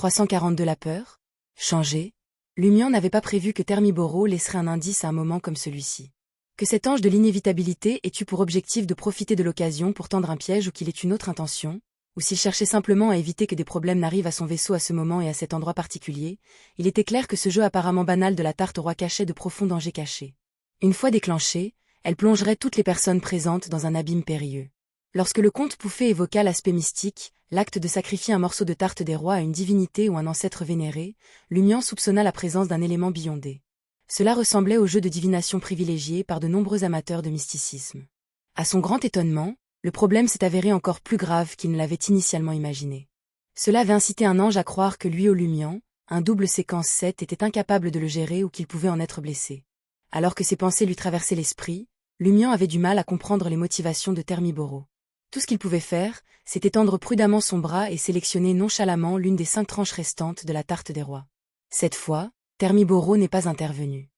342 La peur? Changer? Lumian n'avait pas prévu que Thermiboro laisserait un indice à un moment comme celui-ci. Que cet ange de l'inévitabilité ait eu pour objectif de profiter de l'occasion pour tendre un piège ou qu'il ait une autre intention, ou s'il cherchait simplement à éviter que des problèmes n'arrivent à son vaisseau à ce moment et à cet endroit particulier, il était clair que ce jeu apparemment banal de la tarte au roi cachait de profonds dangers cachés. Une fois déclenchée, elle plongerait toutes les personnes présentes dans un abîme périlleux. Lorsque le comte Pouffet évoqua l'aspect mystique, l'acte de sacrifier un morceau de tarte des rois à une divinité ou un ancêtre vénéré, Lumian soupçonna la présence d'un élément beyondé. Cela ressemblait au jeu de divination privilégié par de nombreux amateurs de mysticisme. À son grand étonnement, le problème s'est avéré encore plus grave qu'il ne l'avait initialement imaginé. Cela avait incité un ange à croire que lui au Lumian, un double séquence 7 était incapable de le gérer ou qu'il pouvait en être blessé. Alors que ses pensées lui traversaient l'esprit, Lumian avait du mal à comprendre les motivations de Thermiboro. Tout ce qu'il pouvait faire, c'était tendre prudemment son bras et sélectionner nonchalamment l'une des 5 tranches restantes de la tarte des rois. Cette fois, Thermiboro n'est pas intervenu.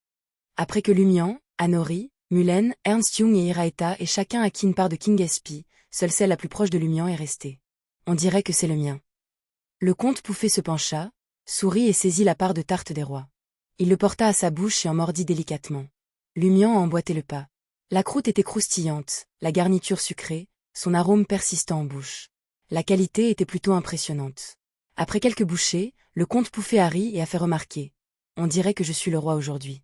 Après que Lumian, Anori, Mulen, Ernst Jung et Iraeta aient chacun acquis une part de King Espy, seule celle la plus proche de Lumian est restée. On dirait que c'est le mien. Le comte Pouffet se pencha, sourit et saisit la part de tarte des rois. Il le porta à sa bouche et en mordit délicatement. Lumian emboîtait le pas. La croûte était croustillante, la garniture sucrée, son arôme persistant en bouche. La qualité était plutôt impressionnante. Après quelques bouchées, le comte Pouffet a ri et a fait remarquer. On dirait que je suis le roi aujourd'hui.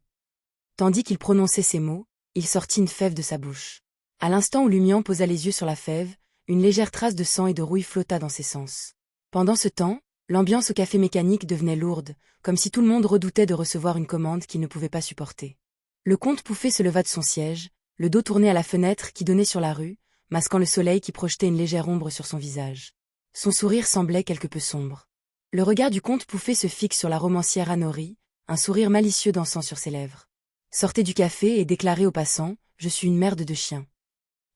Tandis qu'il prononçait ces mots, il sortit une fève de sa bouche. À l'instant où Lumian posa les yeux sur la fève, une légère trace de sang et de rouille flotta dans ses sens. Pendant ce temps, l'ambiance au café mécanique devenait lourde, comme si tout le monde redoutait de recevoir une commande qu'il ne pouvait pas supporter. Le comte Pouffet se leva de son siège, le dos tourné à la fenêtre qui donnait sur la rue, masquant le soleil qui projetait une légère ombre sur son visage. Son sourire semblait quelque peu sombre. Le regard du comte Pouffet se fixe sur la romancière Anori, un sourire malicieux dansant sur ses lèvres. Sortez du café et déclarez aux passants, je suis une merde de chien.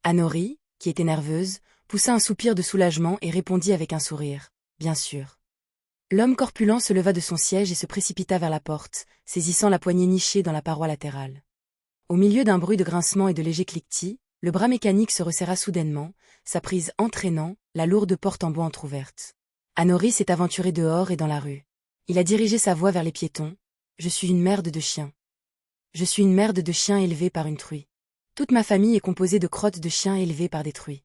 Anori, qui était nerveuse, poussa un soupir de soulagement et répondit avec un sourire. Bien sûr. L'homme corpulent se leva de son siège et se précipita vers la porte, saisissant la poignée nichée dans la paroi latérale. Au milieu d'un bruit de grincement et de léger cliquetis, le bras mécanique se resserra soudainement, sa prise entraînant, la lourde porte en bois entr'ouverte. Anori s'est aventuré dehors et dans la rue. Il a dirigé sa voix vers les piétons. Je suis une merde de chien. Je suis une merde de chien élevée par une truie. Toute ma famille est composée de crottes de chiens élevés par des truies.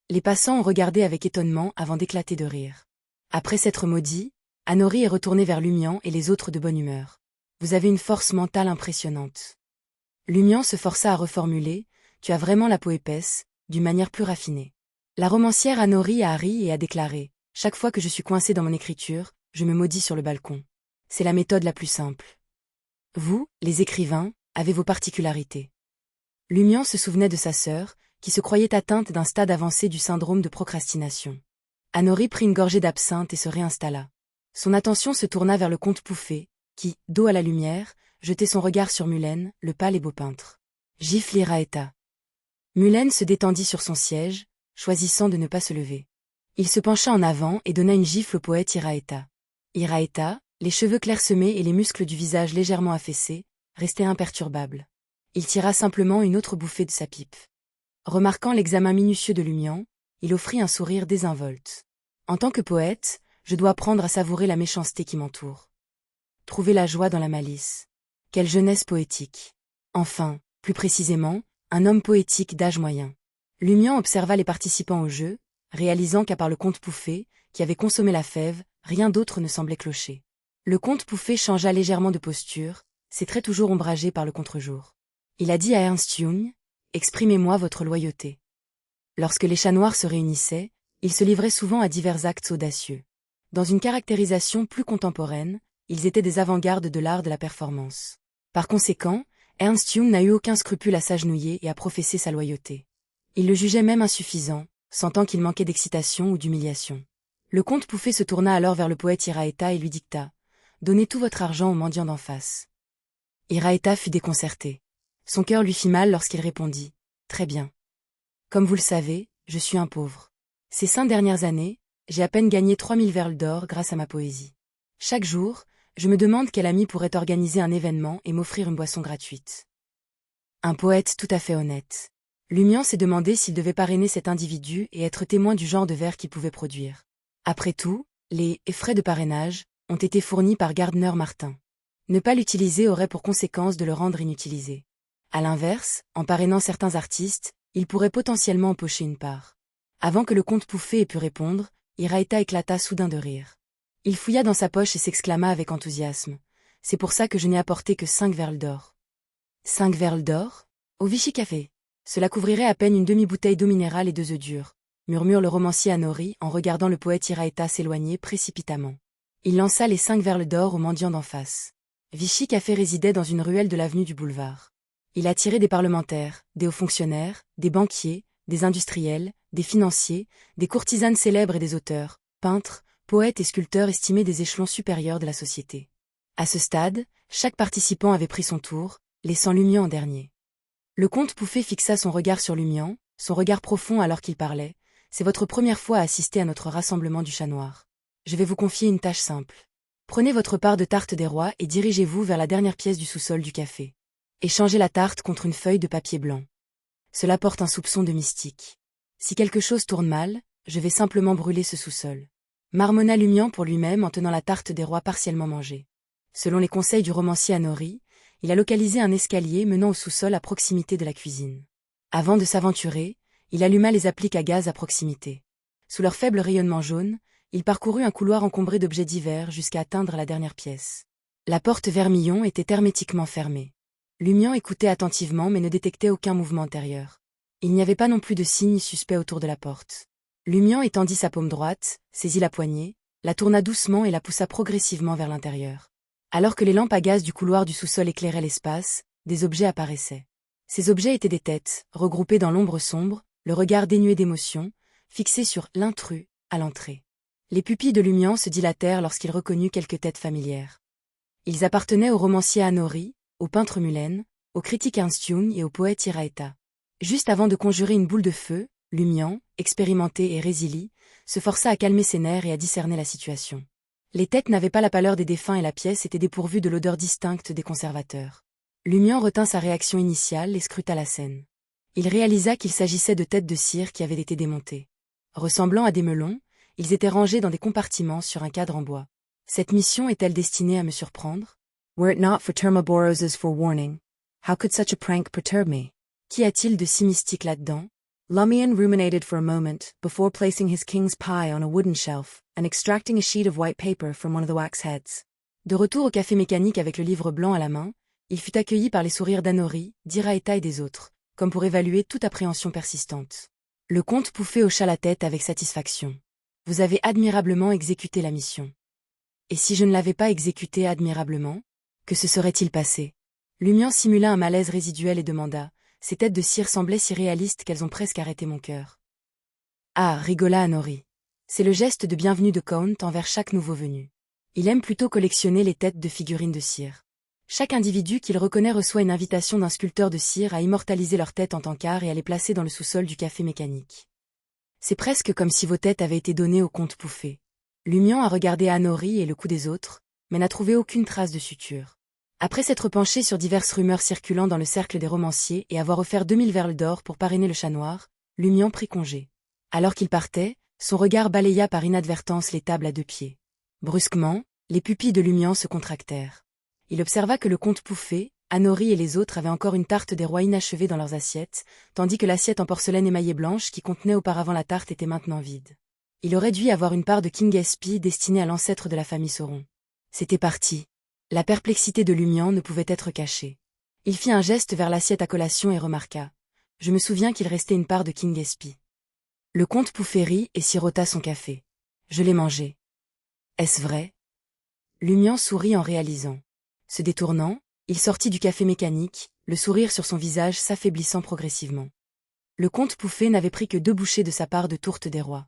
Les passants ont regardé avec étonnement avant d'éclater de rire. Après s'être maudit, Anori est retourné vers Lumian et les autres de bonne humeur. Vous avez une force mentale impressionnante. Lumian se força à reformuler, tu as vraiment la peau épaisse, d'une manière plus raffinée. La romancière Anori a ri et a déclaré, chaque fois que je suis coincée dans mon écriture, je me maudis sur le balcon. C'est la méthode la plus simple. Vous, les écrivains, avez vos particularités. Lumian se souvenait de sa sœur, qui se croyait atteinte d'un stade avancé du syndrome de procrastination. Anori prit une gorgée d'absinthe et se réinstalla. Son attention se tourna vers le comte Pouffet, qui, dos à la lumière, jetait son regard sur Mulen, le pâle et beau peintre. Gifle Iraeta. Mulen se détendit sur son siège, choisissant de ne pas se lever. Il se pencha en avant et donna une gifle au poète Iraeta. Iraeta, les cheveux clairsemés et les muscles du visage légèrement affaissés, restait imperturbable. Il tira simplement une autre bouffée de sa pipe. Remarquant l'examen minutieux de Lumian, il offrit un sourire désinvolte. En tant que poète, je dois apprendre à savourer la méchanceté qui m'entoure. Trouver la joie dans la malice. Quelle jeunesse poétique. Enfin, plus précisément, un homme poétique d'âge moyen. Lumian observa les participants au jeu, réalisant qu'à part le comte Pouffet, qui avait consommé la fève, rien d'autre ne semblait clocher. Le comte Pouffet changea légèrement de posture, ses traits toujours ombragés par le contre-jour. Il a dit à Ernst Jung, « Exprimez-moi votre loyauté. » Lorsque les chats noirs se réunissaient, ils se livraient souvent à divers actes audacieux. Dans une caractérisation plus contemporaine, ils étaient des avant-gardes de l'art de la performance. Par conséquent, Ernst Jung n'a eu aucun scrupule à s'agenouiller et à professer sa loyauté. Il le jugeait même insuffisant, sentant qu'il manquait d'excitation ou d'humiliation. Le comte Pouffet se tourna alors vers le poète Iraeta et lui dicta « Donnez tout votre argent au mendiant d'en face. » Iraeta fut déconcerté. Son cœur lui fit mal lorsqu'il répondit « Très bien. Comme vous le savez, je suis un pauvre. Ces 5 dernières années, j'ai à peine gagné 3000 verles d'or grâce à ma poésie. Chaque jour, je me demande quel ami pourrait organiser un événement et m'offrir une boisson gratuite. » Un poète tout à fait honnête. Lumian s'est demandé s'il devait parrainer cet individu et être témoin du genre de vers qu'il pouvait produire. Après tout, Les « frais de parrainage » ont été fournis par Gardner Martin. Ne pas l'utiliser aurait pour conséquence de le rendre inutilisé. À l'inverse, en parrainant certains artistes, il pourrait potentiellement empocher une part. Avant que le comte Pouffet ait pu répondre, Iraeta éclata soudain de rire. Il fouilla dans sa poche et s'exclama avec enthousiasme. « C'est pour ça que je n'ai apporté que 5 verles d'or. » 5 verles d'or? Au Vichy Café. Cela couvrirait à peine une demi-bouteille d'eau minérale et 2 œufs durs, murmure le romancier Anori en regardant le poète Iraeta s'éloigner précipitamment. Il lança les 5 verles d'or au mendiant d'en face. Vichy Café résidait dans une ruelle de l'avenue du Boulevard. Il attirait des parlementaires, des hauts fonctionnaires, des banquiers, des industriels, des financiers, des courtisanes célèbres et des auteurs, peintres, poètes et sculpteurs estimés des échelons supérieurs de la société. À ce stade, chaque participant avait pris son tour, laissant Lumian en dernier. Le comte Pouffet fixa son regard sur Lumian, son regard profond alors qu'il parlait. « C'est votre première fois à assister à notre rassemblement du Chat Noir. Je vais vous confier une tâche simple. Prenez votre part de tarte des rois et dirigez-vous vers la dernière pièce du sous-sol du café. Échangez la tarte contre une feuille de papier blanc. Cela porte un soupçon de mystique. Si quelque chose tourne mal, je vais simplement brûler ce sous-sol. » Marmonna Lumian pour lui-même en tenant la tarte des rois partiellement mangée. Selon les conseils du romancier Anori, il a localisé un escalier menant au sous-sol à proximité de la cuisine. Avant de s'aventurer, il alluma les appliques à gaz à proximité. Sous leur faible rayonnement jaune, il parcourut un couloir encombré d'objets divers jusqu'à atteindre la dernière pièce. La porte vermillon était hermétiquement fermée. Lumian écoutait attentivement mais ne détectait aucun mouvement antérieur. Il n'y avait pas non plus de signes suspects autour de la porte. Lumian étendit sa paume droite, saisit la poignée, la tourna doucement et la poussa progressivement vers l'intérieur. Alors que les lampes à gaz du couloir du sous-sol éclairaient l'espace, des objets apparaissaient. Ces objets étaient des têtes, regroupées dans l'ombre sombre, le regard dénué d'émotion, fixé sur l'intrus, à l'entrée. Les pupilles de Lumian se dilatèrent lorsqu'il reconnut quelques têtes familières. Ils appartenaient au romancier Anori, au peintre Mullen, au critique Ernst Jung et au poète Iraeta. Juste avant de conjurer une boule de feu, Lumian, expérimenté et résili, se força à calmer ses nerfs et à discerner la situation. Les têtes n'avaient pas la pâleur des défunts et la pièce était dépourvue de l'odeur distincte des conservateurs. Lumian retint sa réaction initiale et scruta la scène. Il réalisa qu'il s'agissait de têtes de cire qui avaient été démontées. Ressemblant à des melons, ils étaient rangés dans des compartiments sur un cadre en bois. Cette mission est-elle destinée à me surprendre? Were it not for Termaboros's forewarning, how could such a prank perturb me? Qu'y a-t-il de si mystique là-dedans? Lumian ruminated for a moment before placing his king's pie on a wooden shelf and extracting a sheet of white paper from one of the wax heads. De retour au café mécanique avec le livre blanc à la main, il fut accueilli par les sourires d'Anori, d'Iraeta et des autres, comme pour évaluer toute appréhension persistante. Le comte Pouffet hocha la tête avec satisfaction. « Vous avez admirablement exécuté la mission. » Et si je ne l'avais pas exécutée admirablement, que se serait-il passé? Lumian simula un malaise résiduel et demanda. Ces têtes de cire semblaient si réalistes qu'elles ont presque arrêté mon cœur. Ah, rigola Anori. C'est le geste de bienvenue de Count envers chaque nouveau venu. Il aime plutôt collectionner les têtes de figurines de cire. Chaque individu qu'il reconnaît reçoit une invitation d'un sculpteur de cire à immortaliser leurs têtes en tant qu'art et à les placer dans le sous-sol du café mécanique. C'est presque comme si vos têtes avaient été données au comte Pouffet. Lumian a regardé Anori et le cou des autres, mais n'a trouvé aucune trace de suture. Après s'être penché sur diverses rumeurs circulant dans le cercle des romanciers et avoir offert 2000 verles d'or pour parrainer le Chat Noir, Lumian prit congé. Alors qu'il partait, son regard balaya par inadvertance les tables à 2 pieds. Brusquement, les pupilles de Lumian se contractèrent. Il observa que le comte Pouffet, Anori et les autres avaient encore une tarte des rois inachevée dans leurs assiettes, tandis que l'assiette en porcelaine émaillée blanche qui contenait auparavant la tarte était maintenant vide. Il aurait dû y avoir une part de King Espy destinée à l'ancêtre de la famille Sauron. C'était parti. La perplexité de Lumian ne pouvait être cachée. Il fit un geste vers l'assiette à collation et remarqua. « Je me souviens qu'il restait une part de King Espy. » Le comte Pouffet rit et sirota son café. « Je l'ai mangé. »« Est-ce vrai ?» Lumian sourit en réalisant. Se détournant, il sortit du café mécanique, le sourire sur son visage s'affaiblissant progressivement. Le comte Pouffet n'avait pris que 2 bouchées de sa part de tourte des rois.